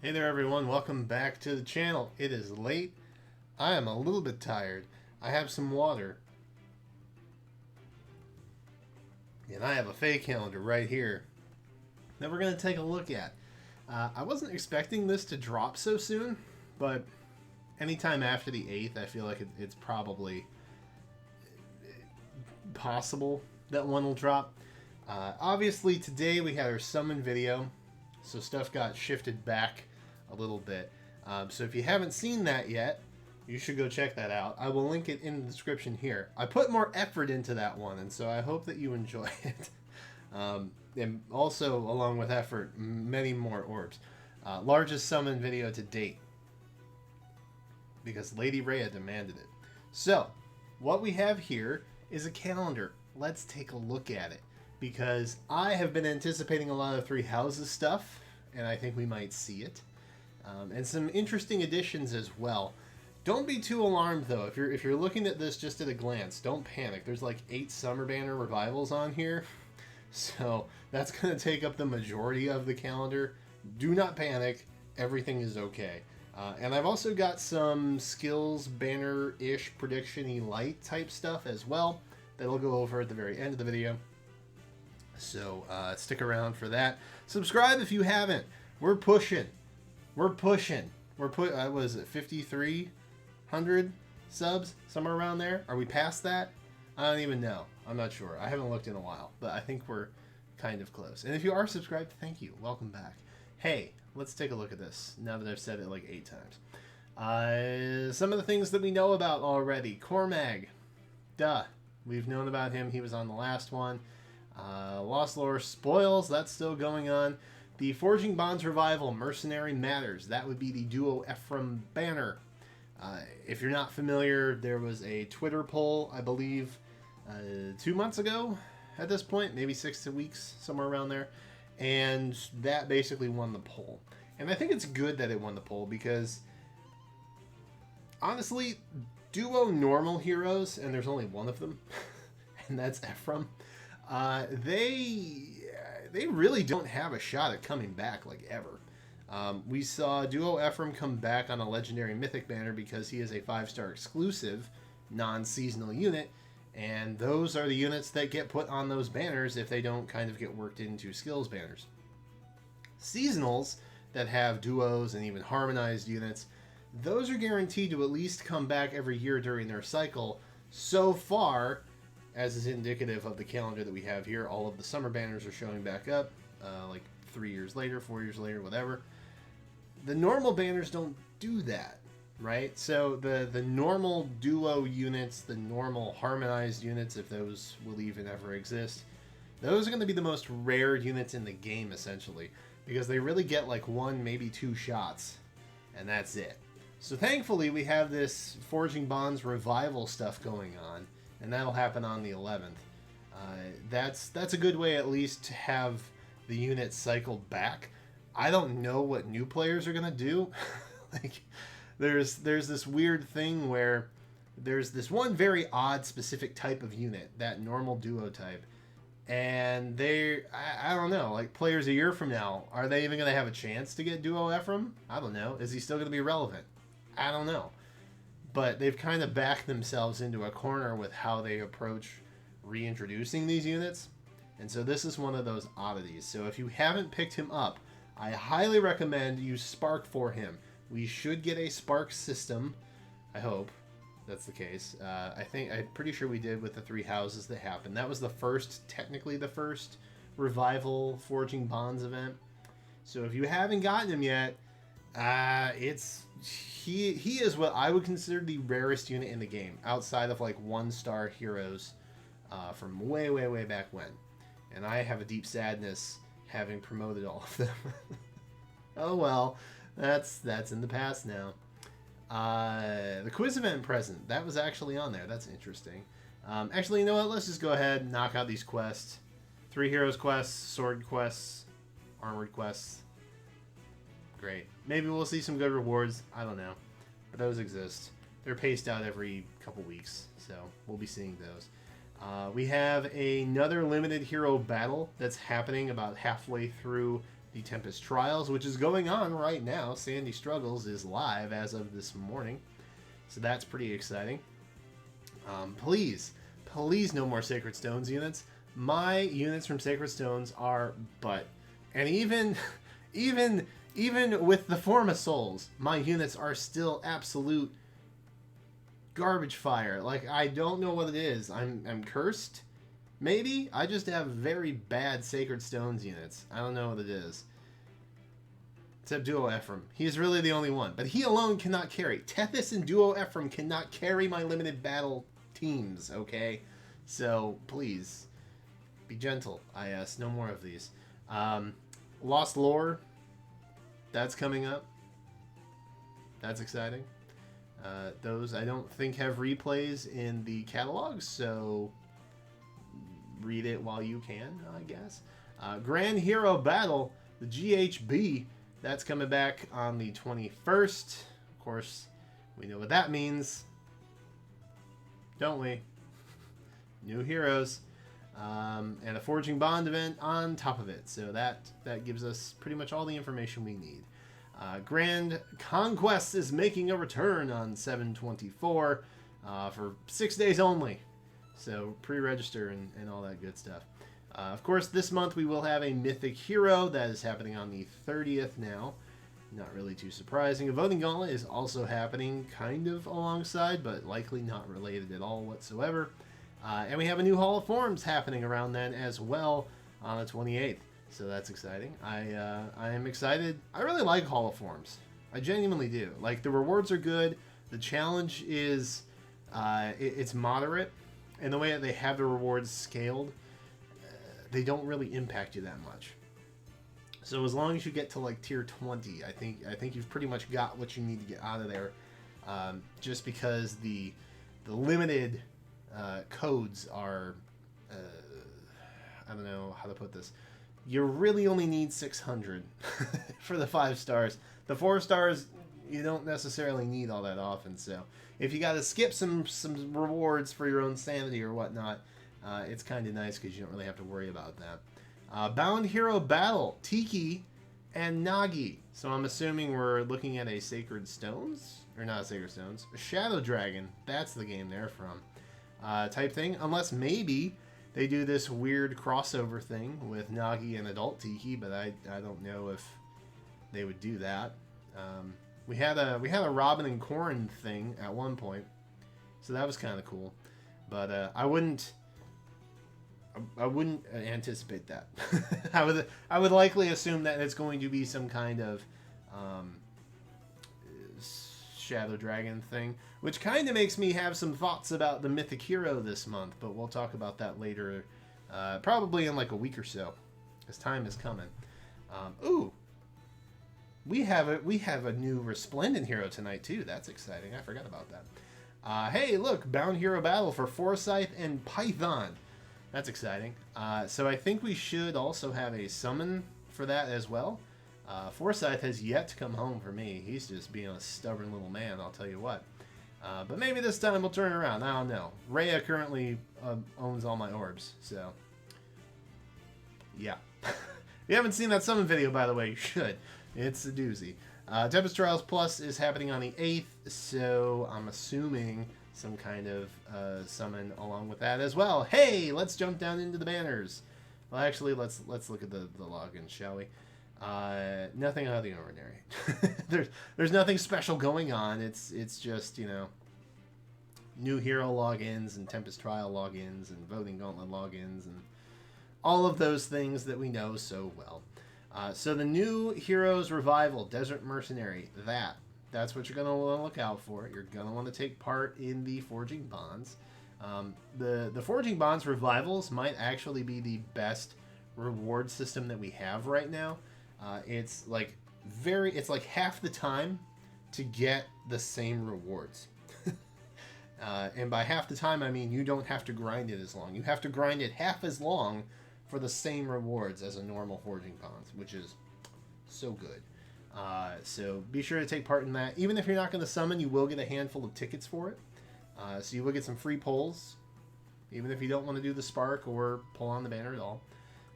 Hey there everyone, welcome back to the channel. It is late. I am a little bit tired. I have some water. And I have a FEH calendar right here that we're going to take a look at. I wasn't expecting this to drop so soon, but anytime after the 8th, I feel like it's probably possible that one will drop. Obviously today we had our summon video, so stuff got shifted back a little bit. So if you haven't seen that yet, you should go check that out. I will link it in the description here. I put more effort into that one, and so I hope that you enjoy it. And also, along with effort, many more orbs. Largest summon video to date, because Lady Rhea demanded it. So, what we have here is a calendar. Let's take a look at it, because I have been anticipating a lot of Three Houses stuff, and I think we might see it. And some interesting additions as well. Don't be too alarmed though. If you're looking at this just at a glance, don't panic. There's like 8 Summer Banner revivals on here, so that's going to take up the majority of the calendar. Do not panic. Everything is okay. And I've also got some skills banner-ish prediction-y light type stuff as well that I'll go over at the very end of the video. So stick around for that. Subscribe if you haven't. We're pushing. What was it, 5,300 subs? Somewhere around there? Are we past that? I don't even know. I'm not sure. I haven't looked in a while, but I think we're kind of close. And if you are subscribed, thank you. Welcome back. Hey, let's take a look at this, now that I've said it like 8 times. Some of the things that we know about already. Cormag. Duh. We've known about him. He was on the last one. Lost Lore Spoils. That's still going on. The Forging Bonds Revival, Mercenary Matters. That would be the duo Ephraim Banner. If you're not familiar, there was a Twitter poll, I believe, 2 months ago at this point, maybe 6 weeks, somewhere around there. And that basically won the poll. And I think it's good that it won the poll because, honestly, duo normal heroes, and there's only one of them, and that's Ephraim, they really don't have a shot at coming back like ever. We saw duo Ephraim come back on a legendary Mythic banner because he is a 5-star exclusive non-seasonal unit, and those are the units that get put on those banners if they don't kind of get worked into skills banners. Seasonals that have duos and even harmonized units, those are guaranteed to at least come back every year during their cycle. So far, as is indicative of the calendar that we have here, all of the summer banners are showing back up, like 3 years later, 4 years later, whatever. The normal banners don't do that, right? So the normal duo units, the normal harmonized units, if those will even ever exist, those are going to be the most rare units in the game, essentially, because they really get like 1, maybe 2 shots, and that's it. So thankfully, we have this Forging Bonds revival stuff going on, and that'll happen on the 11th. That's a good way at least to have the unit cycle back. I don't know what new players are gonna do. Like, there's this weird thing where there's this one very odd specific type of unit, that normal duo type, and I don't know, like players a year from now, are they even gonna have a chance to get duo Ephraim? I don't know. Is he still gonna be relevant? I don't know. But they've kind of backed themselves into a corner with how they approach reintroducing these units. And so this is one of those oddities. So if you haven't picked him up, I highly recommend you spark for him. We should get a spark system. I hope that's the case. I'm pretty sure we did with the 3 houses that happened. That was technically the first revival Forging Bonds event. So if you haven't gotten him yet, he is what I would consider the rarest unit in the game, outside of like 1-star heroes from way back when. And I have a deep sadness having promoted all of them. Oh well, that's in the past now. The quiz event present, that was actually on there. That's interesting. Actually, you know what? Let's just go ahead and knock out these quests. 3 heroes quests, sword quests, armored quests. Great. Maybe we'll see some good rewards. I don't know. But those exist. They're paced out every couple weeks, so we'll be seeing those. We have another limited hero battle that's happening about halfway through The Tempest Trials, which is going on right now. Sandy Struggles is live as of this morning. So that's pretty exciting. Please no more Sacred Stones units. My units from Sacred Stones are butt. And even with the Forma Souls, my units are still absolute garbage fire. Like, I don't know what it is. I'm cursed. Maybe? I just have very bad Sacred Stones units. I don't know what it is. Except Duo Ephraim. He's really the only one. But he alone cannot carry. Tethys and Duo Ephraim cannot carry my limited battle teams, okay? So, please, be gentle, I ask. No more of these. Lost Lore. That's coming up. That's exciting. Those, I don't think, have replays in the catalog, so read it while you can, I guess. Grand Hero Battle, the GHB, that's coming back on the 21st. Of course, we know what that means, don't we? New heroes. And a Forging Bond event on top of it. So that gives us pretty much all the information we need. Grand Conquest is making a return on 7/24 for 6 days only. So pre-register and all that good stuff. Of course, this month we will have a Mythic Hero. That is happening on the 30th now. Not really too surprising. A Voting Gauntlet is also happening kind of alongside, but likely not related at all whatsoever. And we have a new Hall of Forms happening around then as well on the 28th. So that's exciting. I am excited. I really like Hall of Forms. I genuinely do. Like, the rewards are good. The challenge is it's moderate. And the way that they have the rewards scaled, they don't really impact you that much. So as long as you get to like tier 20, I think you've pretty much got what you need to get out of there. Just because the limited codes are, I don't know how to put this. You really only need 600 for the 5 stars. The 4 stars, you don't necessarily need all that often. So if you got to skip some rewards for your own sanity or whatnot, it's kind of nice because you don't really have to worry about that. Bound Hero Battle, Tiki and Nagi. So I'm assuming we're looking at a Sacred Stones, or not a Sacred Stones, a Shadow Dragon. That's the game they're from. Type thing, unless maybe they do this weird crossover thing with Nagi and Adult Tiki, but I don't know if they would do that. We had a Robin and Corrin thing at one point, so that was kind of cool, but I wouldn't anticipate that. I would likely assume that it's going to be some kind of Shadow Dragon thing, which kind of makes me have some thoughts about the Mythic Hero this month, but we'll talk about that later, probably in like a week or so, because time is coming. Ooh, we have a new Resplendent Hero tonight too. That's exciting. I forgot about that. Hey, look, Bound Hero Battle for Forsyth and Python. That's exciting. So I think we should also have a summon for that as well. Forsyth has yet to come home for me. He's just being a stubborn little man, I'll tell you what. But maybe this time we'll turn around. I don't know. Rhea currently owns all my orbs, so yeah. If you haven't seen that summon video, by the way, you should. It's a doozy. Tempest Trials Plus is happening on the 8th, so I'm assuming some kind of summon along with that as well. Hey, let's jump down into the banners. Well, actually, let's look at the login, shall we? Nothing out of the ordinary. There's nothing special going on. It's just, you know, new hero logins and Tempest Trial logins and Voting Gauntlet logins and all of those things that we know so well. So the new Heroes Revival, Desert Mercenary, that's what you're going to want to look out for. You're going to want to take part in the Forging Bonds. The Forging Bonds Revivals might actually be the best reward system that we have right now. It's like half the time to get the same rewards. And by half the time, I mean you don't have to grind it as long. You have to grind it half as long for the same rewards as a normal Forging Bonds, which is so good. So be sure to take part in that. Even if you're not going to summon, you will get a handful of tickets for it. So you will get some free pulls, even if you don't want to do the Spark or pull on the banner at all.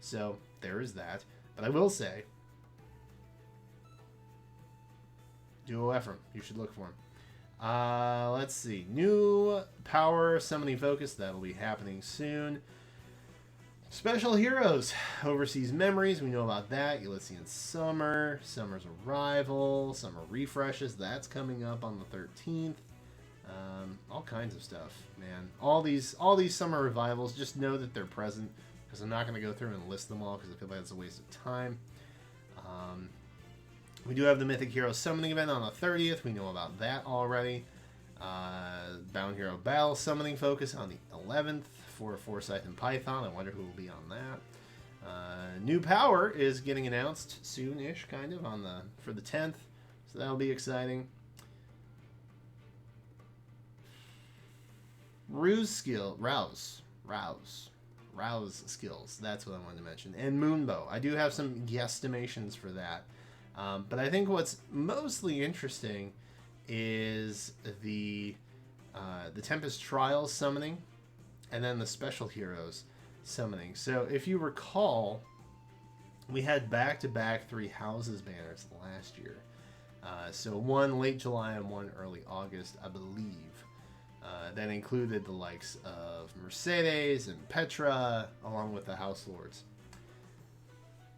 So there is that. But I will say, Duo Ephraim. You should look for him. Let's see. New power summoning focus. That'll be happening soon. Special heroes. Overseas memories. We know about that. Elysian Summer. Summer's Arrival. Summer refreshes. That's coming up on the 13th. All kinds of stuff, man. All these summer revivals. Just know that they're present, because I'm not going to go through and list them all because I feel like it's a waste of time. We do have the Mythic Hero Summoning event on the 30th. We know about that already. Bound Hero Battle Summoning Focus on the 11th for Forsyth and Python. I wonder who will be on that. New power is getting announced soon-ish, kind of, for the 10th. So that'll be exciting. Rouse skills. That's what I wanted to mention. And Moonbow. I do have some guesstimations for that. But I think what's mostly interesting is the Tempest Trials summoning, and then the Special Heroes summoning. So if you recall, we had back-to-back 3 Houses banners last year. So one late July and one early August, I believe. That included the likes of Mercedes and Petra, along with the House Lords.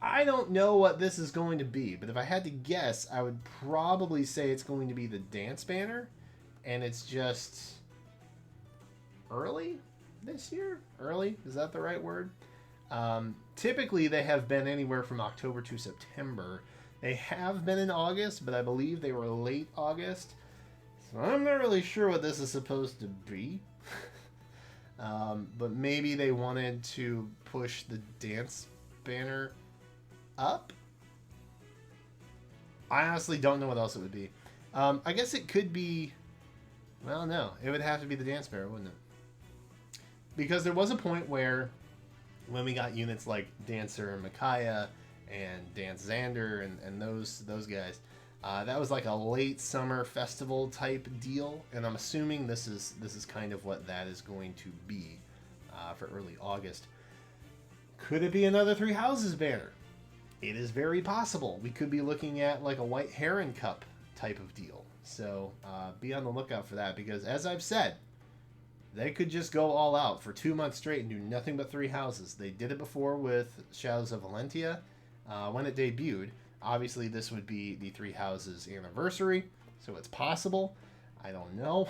I don't know what this is going to be, but if I had to guess, I would probably say it's going to be the Dance Banner, and it's just early this year? Early? Is that the right word? Typically, they have been anywhere from October to September. They have been in August, but I believe they were late August. So I'm not really sure what this is supposed to be. But maybe they wanted to push the Dance Banner up? I honestly don't know what else it would be. I guess it could be... Well, no. It would have to be the Dance Banner, wouldn't it? Because there was a point where, when we got units like Dancer and Micaiah and Dance Xander and those guys, that was like a late summer festival type deal, and I'm assuming this is kind of what that is going to be for early August. Could it be another 3 Houses banner? It is very possible. We could be looking at like a White Heron Cup type of deal. So be on the lookout for that, because as I've said, they could just go all out for 2 months straight and do nothing but 3 Houses. They did it before with Shadows of Valentia when it debuted. Obviously, this would be the 3 Houses anniversary, so it's possible. I don't know.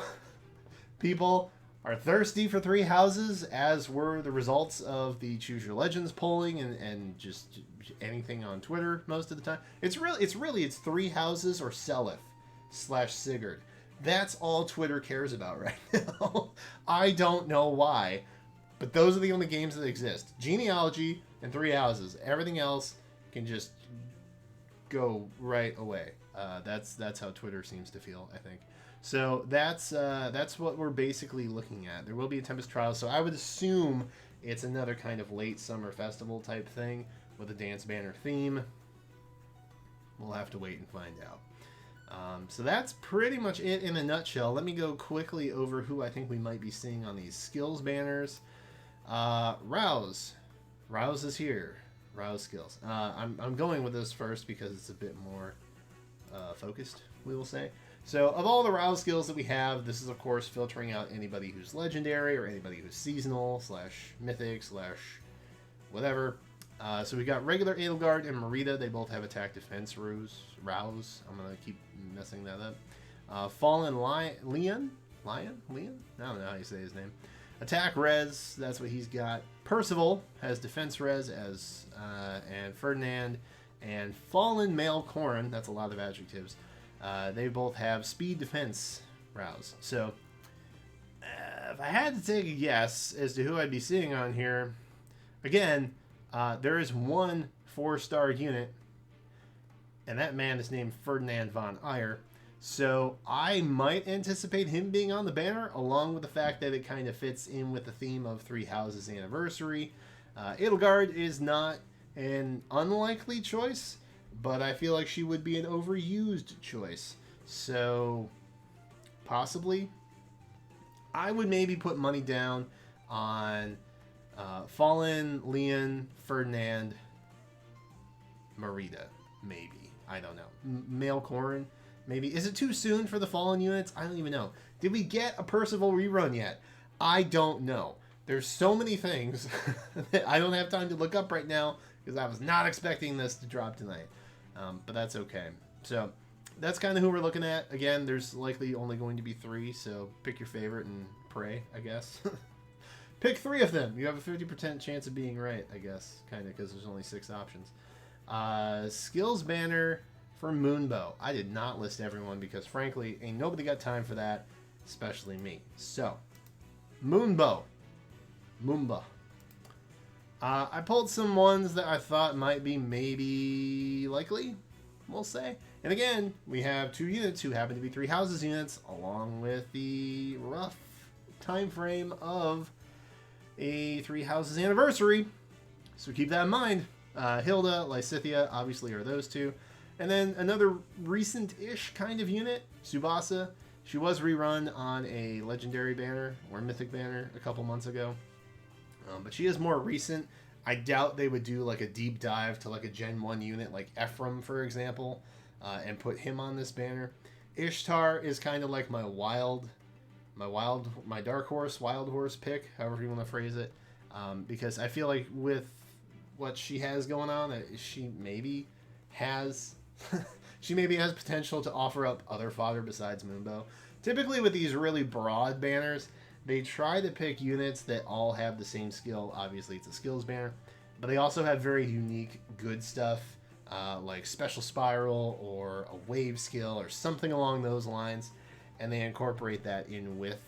People are thirsty for 3 Houses, as were the results of the Choose Your Legends polling and just anything on Twitter most of the time. It's 3 Houses or Selith / Sigurd. That's all Twitter cares about right now. I don't know why, but those are the only games that exist. Genealogy and 3 Houses. Everything else can just go right away. That's how Twitter seems to feel, I think. So that's what we're basically looking at. There will be a Tempest Trials, so I would assume it's another kind of late summer festival type thing with a Dance Banner theme. We'll have to wait and find out. So that's pretty much it in a nutshell. Let me go quickly over who I think we might be seeing on these skills banners. Rouse is here. Rouse skills. I'm going with this first because it's a bit more focused, we will say. So of all the Rouse skills that we have, this is of course filtering out anybody who's legendary or anybody who's seasonal / mythic / whatever. So we got regular Edelgard and Merida. They both have attack defense rouse. I'm gonna keep messing that up. Fallen Leon. I don't know how you say his name. Attack res. That's what he's got. Percival has defense res and Ferdinand and Fallen Male Corrin. That's a lot of adjectives. They both have speed defense rouse. So if I had to take a guess as to who I'd be seeing on here, again, there is one 4-star unit, and that man is named Ferdinand von Eyre. So I might anticipate him being on the banner, along with the fact that it kind of fits in with the theme of 3 Houses anniversary. Edelgard is not an unlikely choice, but I feel like she would be an overused choice. So possibly I would maybe put money down on Fallen, Leon, Ferdinand, Merida, maybe. I don't know. Male Corrin, Maybe. Is it too soon for the Fallen units? I don't even know. Did we get a Percival rerun yet? I don't know. There's so many things that I don't have time to look up right now because I was not expecting this to drop tonight. But that's okay. So that's kind of who we're looking at. Again, there's likely only going to be 3, so pick your favorite and pray, I guess. Pick 3 of them. You have a 50% chance of being right, I guess, kind of, because there's only 6 options. Skills banner for Moonbow. I did not list everyone because, frankly, ain't nobody got time for that, especially me. So, Moonbow. Moomba. I pulled some ones that I thought might be maybe likely, we'll say. And again, we have 2 units who happen to be 3 houses units, along with the rough time frame of a 3 houses anniversary. So keep that in mind. Hilda, Lysithea, obviously are those 2. And then another recent-ish kind of unit, Tsubasa. She was rerun on a legendary banner or mythic banner a couple months ago. But she is more recent. I doubt they would do like a deep dive to like a Gen 1 unit like Ephraim, for example, and put him on this banner. Ishtar is kind of like my dark horse, wild horse pick, however you want to phrase it. Because I feel like with what she has going on, she maybe has potential to offer up other fodder besides Moonbow. Typically with these really broad banners, they try to pick units that all have the same skill. Obviously it's a skills banner, but they also have very unique good stuff, like special spiral or a wave skill or something along those lines, and they incorporate that in with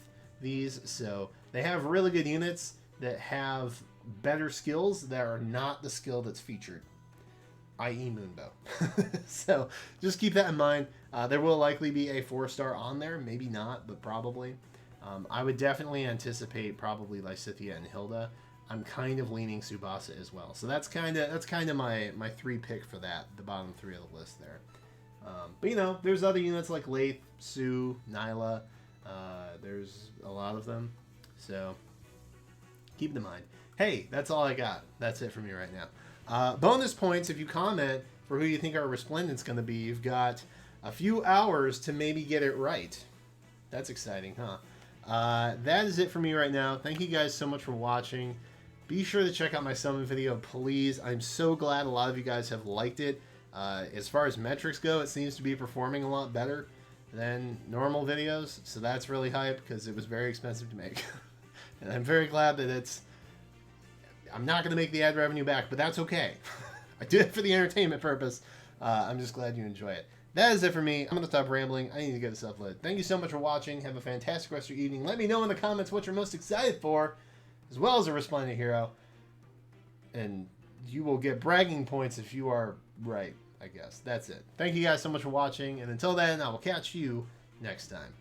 these. So they have really good units that have better skills that are not the skill that's featured, i.e. Moonbow. So just keep that in mind. There will likely be a 4-star on there, maybe not, but probably. I would definitely anticipate probably Lysithea and Hilda. I'm kind of leaning Tsubasa as well. So that's kind of my 3 pick for that, the bottom 3 of the list there. But you know, there's other units like Lathe, Sue, Nyla. There's a lot of them. So keep it in mind. Hey, that's all I got. That's it for me right now. Bonus points if you comment for who you think our Resplendent's going to be. You've got a few hours to maybe get it right. That's exciting, huh? That is it for me right now. Thank you guys so much for watching. Be sure to check out my summon video, please. I'm so glad a lot of you guys have liked it. As far as metrics go, it seems to be performing a lot better than normal videos. So that's really hype because it was very expensive to make. And I'm very glad that I'm not going to make the ad revenue back, but that's okay. I did it for the entertainment purpose. I'm just glad you enjoy it. That is it for me. I'm going to stop rambling. I need to get this uploaded. Thank you so much for watching. Have a fantastic rest of your evening. Let me know in the comments what you're most excited for, as well as a Resplendent hero. And you will get bragging points if you are right, I guess. That's it. Thank you guys so much for watching. And until then, I will catch you next time.